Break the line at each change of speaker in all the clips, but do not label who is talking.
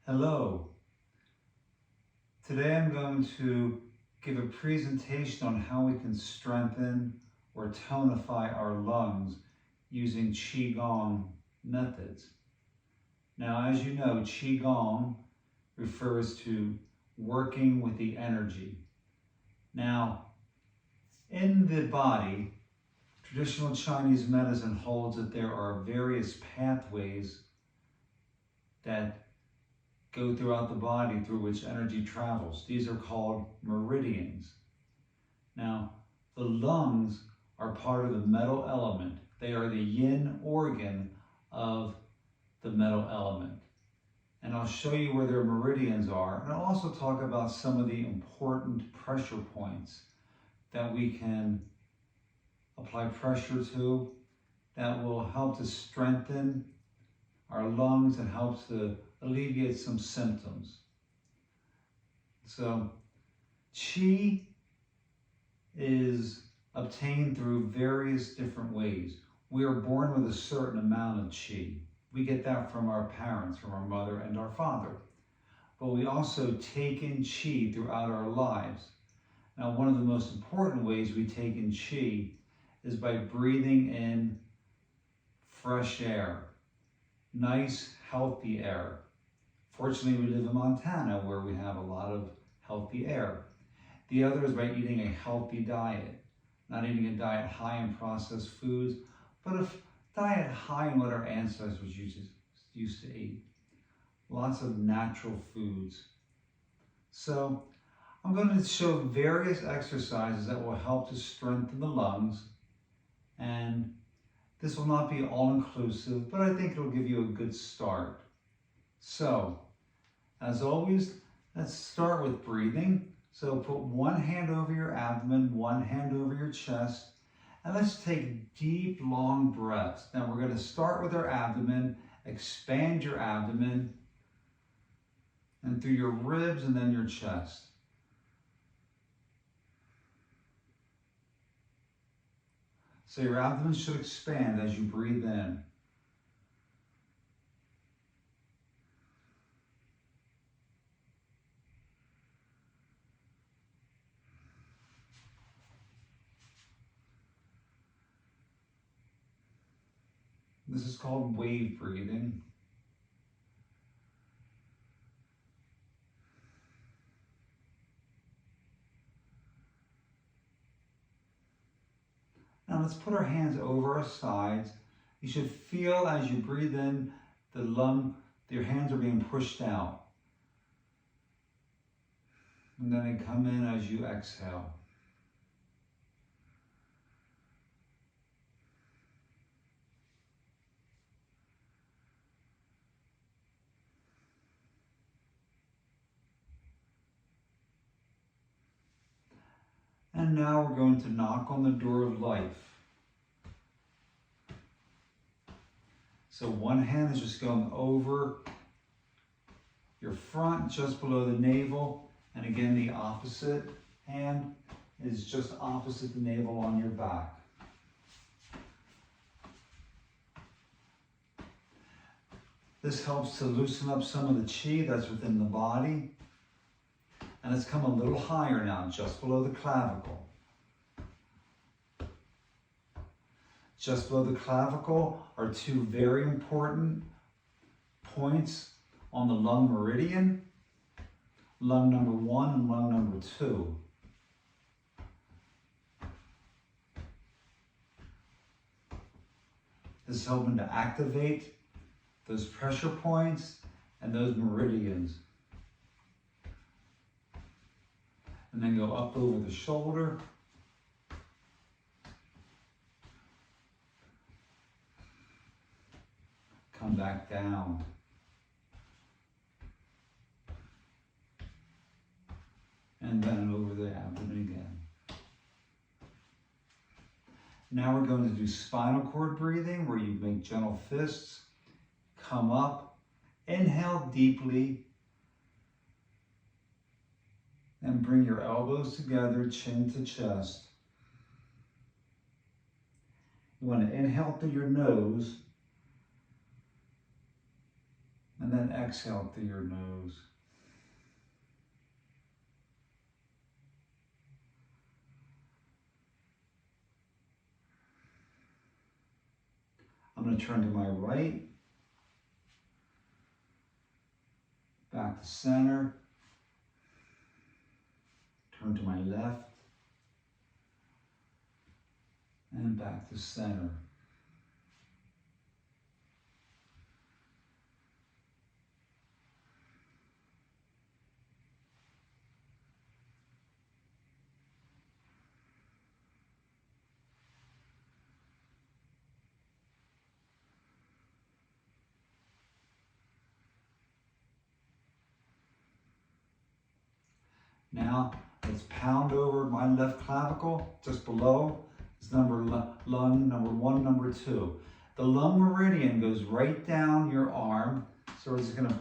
Hello. Today I'm going to give a presentation on how we can strengthen or tonify our lungs using Qigong methods. Now, as you know, Qigong refers to working with the energy. Now, in the body, traditional Chinese medicine holds that there are various pathways that go throughout the body through which energy travels. These are called meridians. Now, the lungs are part of the metal element. They are the yin organ of the metal element. And I'll show you where their meridians are. And I'll also talk about some of the important pressure points that we can apply pressure to that will help to strengthen our lungs and help to alleviate some symptoms. So, Qi is obtained through various different ways. We are born with a certain amount of Qi. We get that from our parents, from our mother and our father. But we also take in Qi throughout our lives. Now, one of the most important ways we take in Qi is by breathing in fresh air, nice, healthy air. Fortunately, we live in Montana where we have a lot of healthy air. The other is by eating a healthy diet, not eating a diet high in processed foods, but a diet high in what our ancestors used to eat. Lots of natural foods. So I'm going to show various exercises that will help to strengthen the lungs, and this will not be all-inclusive, but I think it'll give you a good start. So, as always, let's start with breathing. So put one hand over your abdomen, one hand over your chest, and let's take deep, long breaths. Now we're going to start with our abdomen, expand your abdomen, and through your ribs and then your chest. So your abdomen should expand as you breathe in. This is called wave breathing. Now let's put our hands over our sides. You should feel as you breathe in, your hands are being pushed out. And then they come in as you exhale. And now we're going to knock on the door of life. So one hand is just going over your front, just below the navel. And again, the opposite hand is just opposite the navel on your back. This helps to loosen up some of the Qi that's within the body. And let's come a little higher now, just below the clavicle. Just below the clavicle are two very important points on the lung meridian, lung number 1 and lung number 2. This is helping to activate those pressure points and those meridians. And then go up over the shoulder. Come back down. And then over the abdomen again. Now we're going to do spinal cord breathing, where you make gentle fists, come up, inhale deeply, and bring your elbows together, chin to chest. You want to inhale through your nose, and and then exhale through your nose. I'm going to turn to my right, back to center, turn to my left, and back to center. Now, let's pound over my left clavicle, just below. It's lung number 1, number 2. The lung meridian goes right down your arm. So we're just gonna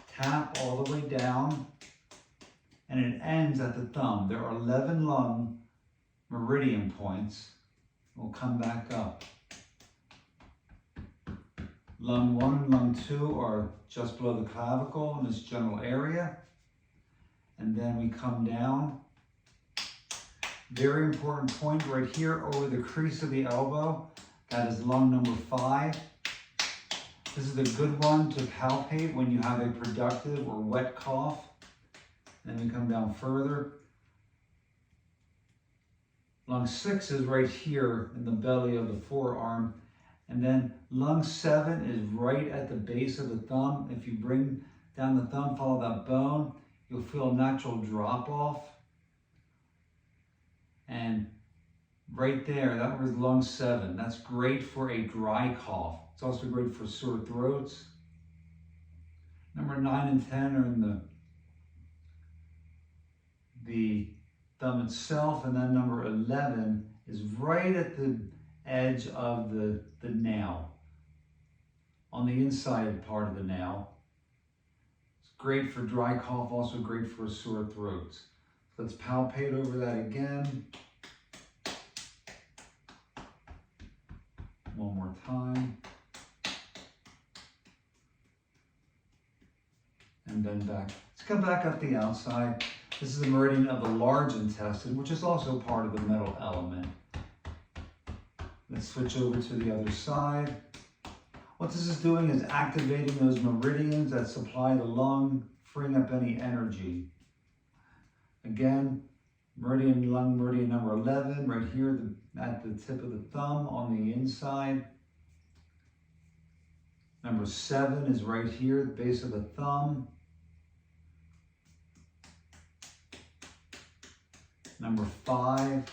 tap all the way down, and it ends at the thumb. There are 11 lung meridian points. We'll come back up. Lung 1 and lung 2 are just below the clavicle in this general area. And then we come down. Very important point right here over the crease of the elbow. That is lung number 5. This is a good one to palpate when you have a productive or wet cough. Then we come down further. Lung 6 is right here in the belly of the forearm. And then lung 7 is right at the base of the thumb. If you bring down the thumb, follow that bone, you'll feel a natural drop off. And right there, that was lung 7. That's great for a dry cough. It's also great for sore throats. Number 9 and 10 are in the thumb itself, and then number 11 is right at the edge of the nail, on the inside part of the nail. It's great for dry cough, also great for sore throats. Let's palpate over that again. One more time. And then back. Let's come back up the outside. This is the meridian of the large intestine, which is also part of the metal element. Let's switch over to the other side. What this is doing is activating those meridians that supply the lung, freeing up any energy. Again, lung meridian number 11, right here at the tip of the thumb on the inside. Number 7 is right here at the base of the thumb. Number 5,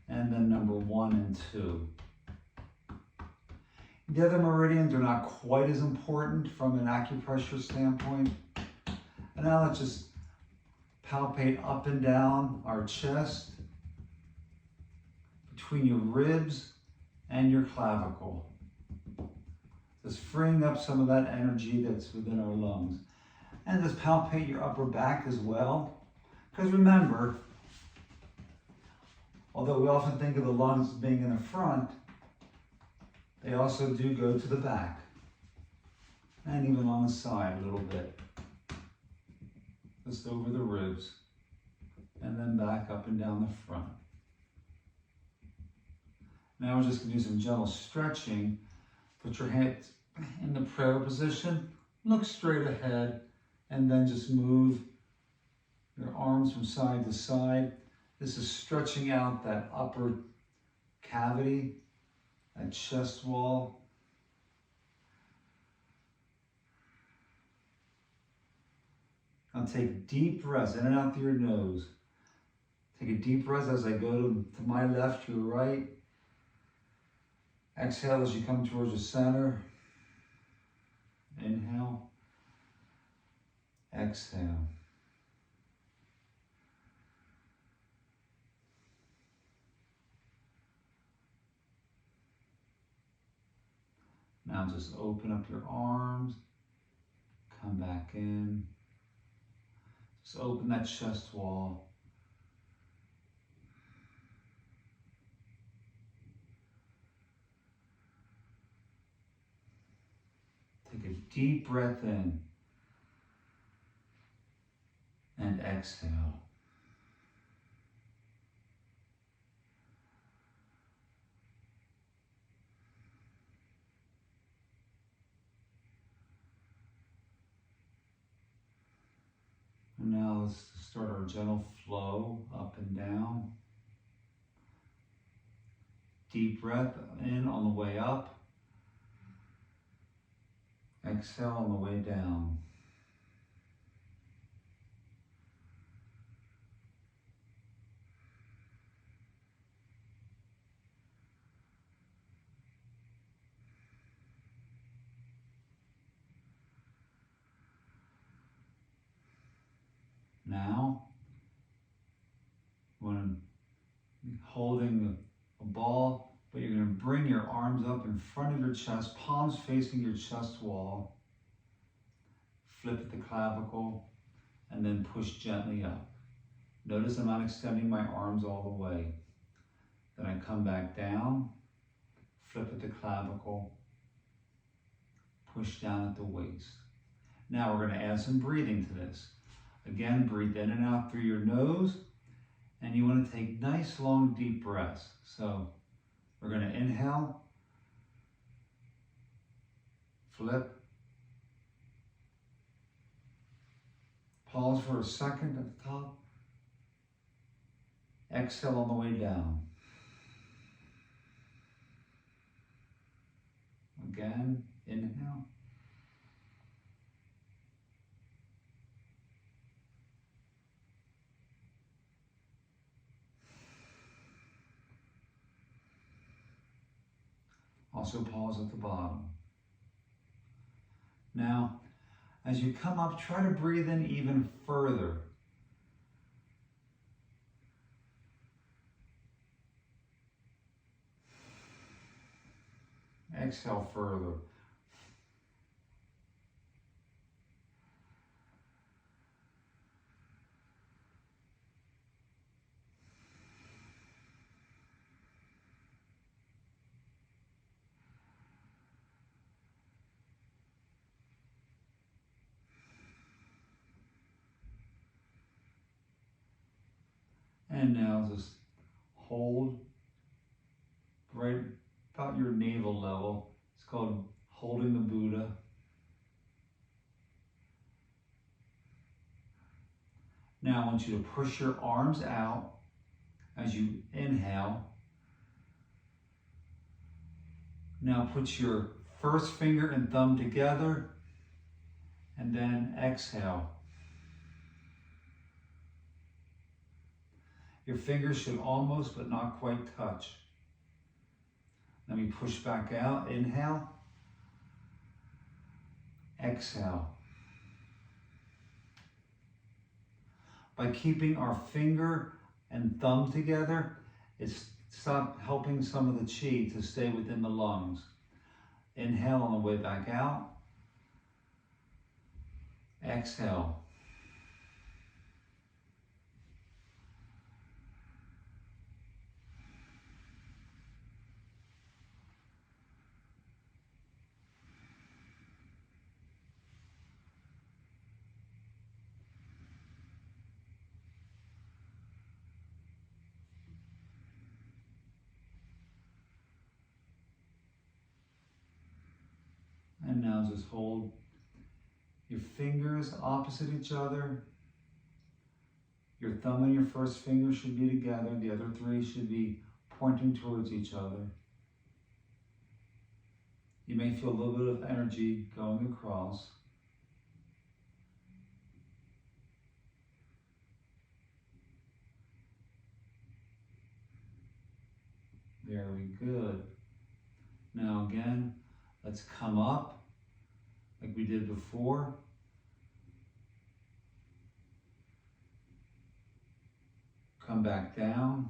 and then number 1 and 2. The other meridians are not quite as important from an acupressure standpoint. And now let's just palpate up and down our chest, between your ribs and your clavicle. Just freeing up some of that energy that's within our lungs. And just palpate your upper back as well. Because remember, although we often think of the lungs being in the front, they also do go to the back. And even on the side a little bit. Just over the ribs. And then back up and down the front. Now we're just going to do some gentle stretching. Put your hands in the prayer position. Look straight ahead. And then just move your arms from side to side. This is stretching out that upper cavity, that chest wall. Now take deep breaths in and out through your nose. Take a deep breath as I go to my left, your right. Exhale as you come towards the center. Inhale. Exhale. Now just open up your arms, come back in. Just open that chest wall. Take Take a deep breath in and exhale. And now let's start our gentle flow up and down. Deep breath in on the way up. Exhale on the way down. Now, when holding a ball, but you're going to bring your arms up in front of your chest, palms facing your chest wall. Flip at the clavicle and then push gently up. Notice I'm not extending my arms all the way. Then I come back down, flip at the clavicle, push down at the waist. Now we're going to add some breathing to this. Again, breathe in and out through your nose, and you want to take nice, long, deep breaths. So we're going to inhale, flip, pause for a second at the top, exhale on the way down. Again, inhale. Also pause at the bottom. Now, as you come up, try to breathe in even further. Exhale further. And now just hold right about your navel level. It's called holding the Buddha. Now I want you to push your arms out as you inhale. Now put your first finger and thumb together and then exhale. Your fingers should almost but not quite touch. Let me push back out. Inhale. Exhale. By keeping our finger and thumb together, it's helping some of the chi to stay within the lungs. Inhale on the way back out. Exhale. And now just hold your fingers opposite each other. Your thumb and your first finger should be together. The other three should be pointing towards each other. You may feel a little bit of energy going across. Very good. Now again, let's come up like we did before. Come back down.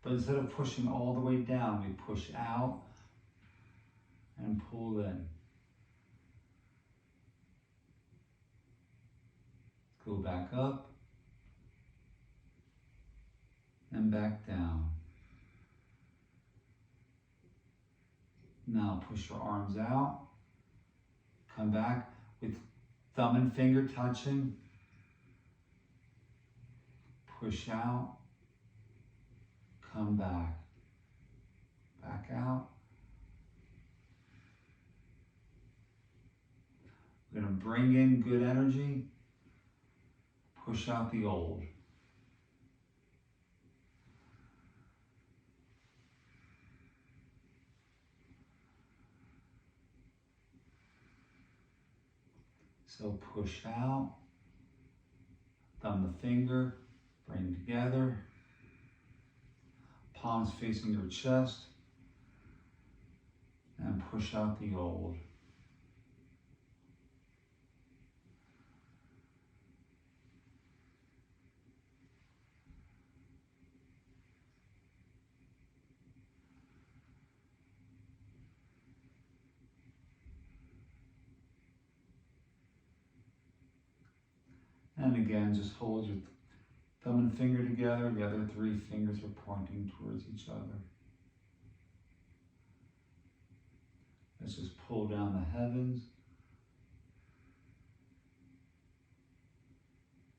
But instead of pushing all the way down, we push out and pull in. Go back up and back down. Now push your arms out. Come back with thumb and finger touching. Push out. Come back. Back out. We're going to bring in good energy. Push out the old. So push out, thumb the finger, bring together, palms facing your chest, and push out the old. And again, just hold your thumb and finger together. The other three fingers are pointing towards each other. Let's just pull down the heavens.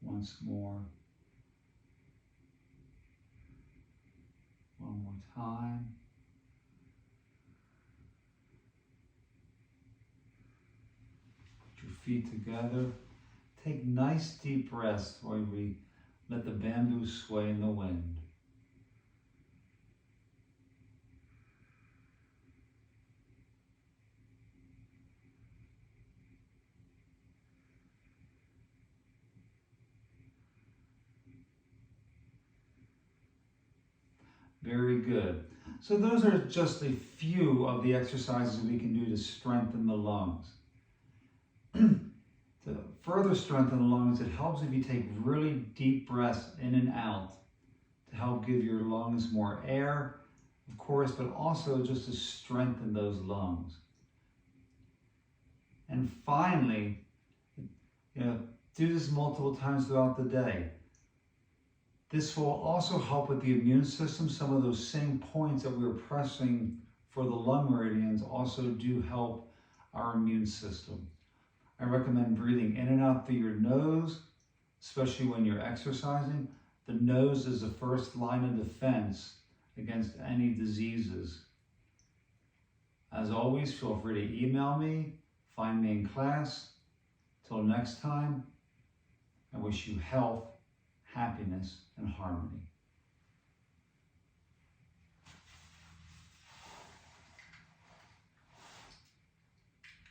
Once more. One more time. Put your feet together. Take nice deep breaths while we let the bamboo sway in the wind. Very good. So those are just a few of the exercises we can do to strengthen the lungs. To further strengthen the lungs, it helps if you take really deep breaths in and out to help give your lungs more air, of course, but also just to strengthen those lungs. And finally, do this multiple times throughout the day. This will also help with the immune system. Some of those same points that we were pressing for the lung meridians also do help our immune system. I recommend breathing in and out through your nose, especially when you're exercising. The nose is the first line of defense against any diseases. As always, feel free to email me, find me in class. Till next time, I wish you health, happiness, and harmony.